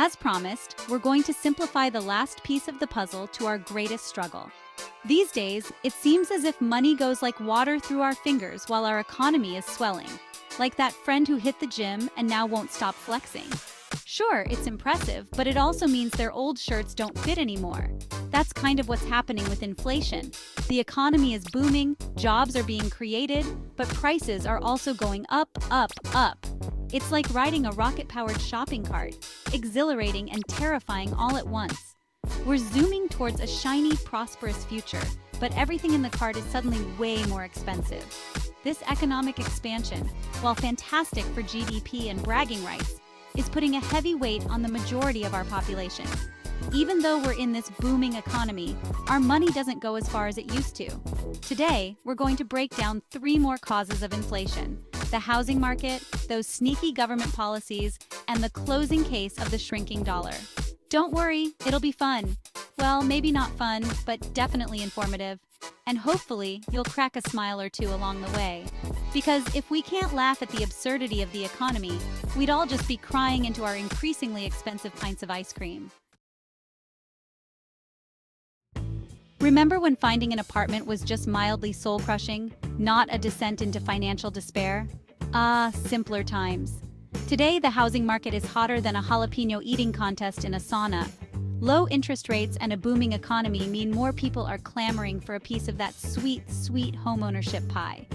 As promised, we're going to simplify the last piece of the puzzle to our greatest struggle. These days, it seems as if money goes like water through our fingers while our economy is swelling. Like that friend who hit the gym and now won't stop flexing. Sure, it's impressive, but it also means their old shirts don't fit anymore. That's kind of what's happening with inflation. The economy is booming, jobs are being created, but prices are also going up, up, up. It's like riding a rocket-powered shopping cart, exhilarating and terrifying all at once. We're zooming towards a shiny, prosperous future, but everything in the cart is suddenly way more expensive. This economic expansion, while fantastic for GDP and bragging rights, is putting a heavy weight on the majority of our population. Even though we're in this booming economy, our money doesn't go as far as it used to. Today, we're going to break down 3 more causes of inflation: the housing market, those sneaky government policies, and the closing case of the shrinking dollar. Don't worry, it'll be fun. Well, maybe not fun, but definitely informative. And hopefully, you'll crack a smile or two along the way. Because if we can't laugh at the absurdity of the economy, we'd all just be crying into our increasingly expensive pints of ice cream. Remember when finding an apartment was just mildly soul-crushing, not a descent into financial despair? Ah, simpler times. Today, the housing market is hotter than a jalapeno eating contest in a sauna. Low interest rates and a booming economy mean more people are clamoring for a piece of that sweet, sweet homeownership pie.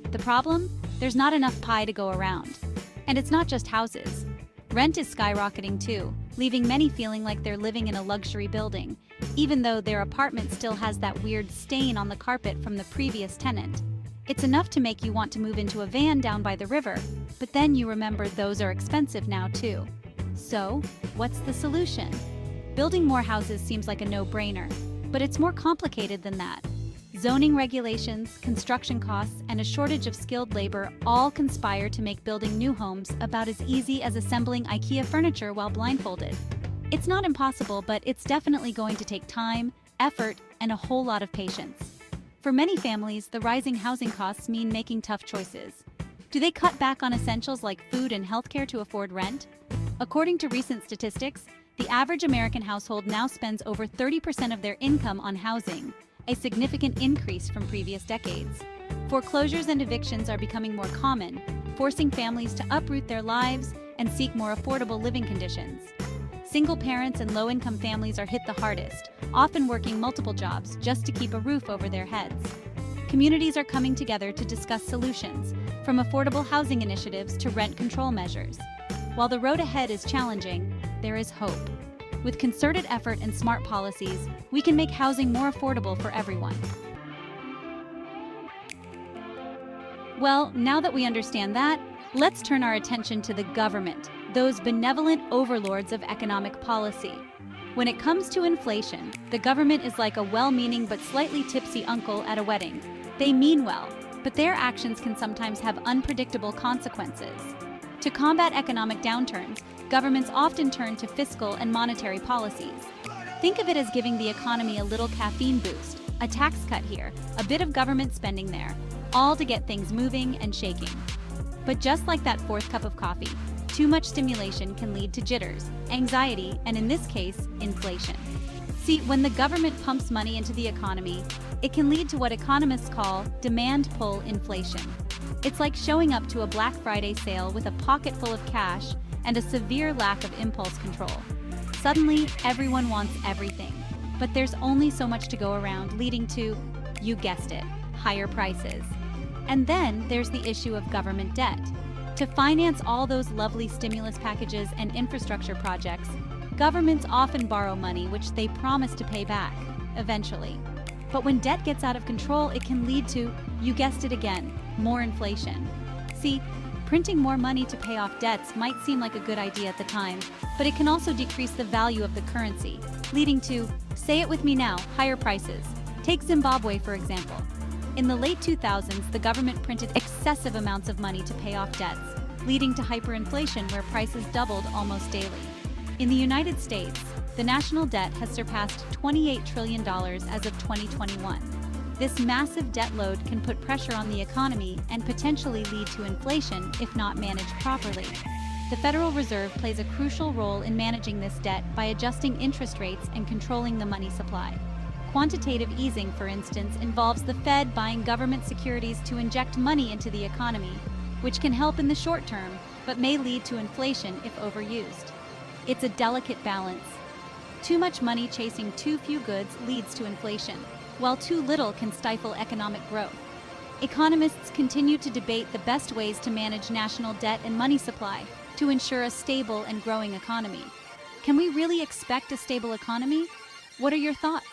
The problem? There's not enough pie to go around. And it's not just houses. Rent is skyrocketing too, leaving many feeling like they're living in a luxury building, even though their apartment still has that weird stain on the carpet from the previous tenant. It's enough to make you want to move into a van down by the river, but then you remember those are expensive now too. So, what's the solution? Building more houses seems like a no-brainer, but it's more complicated than that. Zoning regulations, construction costs, and a shortage of skilled labor all conspire to make building new homes about as easy as assembling IKEA furniture while blindfolded. It's not impossible, but it's definitely going to take time, effort, and a whole lot of patience. For many families, the rising housing costs mean making tough choices. Do they cut back on essentials like food and healthcare to afford rent? According to recent statistics, the average American household now spends over 30% of their income on housing, a significant increase from previous decades. Foreclosures and evictions are becoming more common, forcing families to uproot their lives and seek more affordable living conditions. Single parents and low-income families are hit the hardest, often working multiple jobs just to keep a roof over their heads. Communities are coming together to discuss solutions, from affordable housing initiatives to rent control measures. While the road ahead is challenging, there is hope. With concerted effort and smart policies, we can make housing more affordable for everyone. Well, now that we understand that, let's turn our attention to the government, those benevolent overlords of economic policy. When it comes to inflation, the government is like a well-meaning but slightly tipsy uncle at a wedding. They mean well, but their actions can sometimes have unpredictable consequences. To combat economic downturns, governments often turn to fiscal and monetary policies. Think of it as giving the economy a little caffeine boost, a tax cut here, a bit of government spending there, all to get things moving and shaking. But just like that 4th cup of coffee, too much stimulation can lead to jitters, anxiety, and in this case, inflation. See, when the government pumps money into the economy, it can lead to what economists call demand-pull inflation. It's like showing up to a Black Friday sale with a pocket full of cash and a severe lack of impulse control. Suddenly, everyone wants everything, but there's only so much to go around, leading to, you guessed it, higher prices. And then there's the issue of government debt. To finance all those lovely stimulus packages and infrastructure projects, governments often borrow money which they promise to pay back, eventually. But when debt gets out of control, it can lead to, you guessed it again, more inflation. See, printing more money to pay off debts might seem like a good idea at the time, but it can also decrease the value of the currency, leading to, say it with me now, higher prices. Take Zimbabwe, for example. In the late 2000s, the government printed excessive amounts of money to pay off debts, leading to hyperinflation where prices doubled almost daily. In the United States, the national debt has surpassed $28 trillion as of 2021. This massive debt load can put pressure on the economy and potentially lead to inflation if not managed properly. The Federal Reserve plays a crucial role in managing this debt by adjusting interest rates and controlling the money supply. Quantitative easing, for instance, involves the Fed buying government securities to inject money into the economy, which can help in the short term, but may lead to inflation if overused. It's a delicate balance. Too much money chasing too few goods leads to inflation, while too little can stifle economic growth. Economists continue to debate the best ways to manage national debt and money supply to ensure a stable and growing economy. Can we really expect a stable economy? What are your thoughts?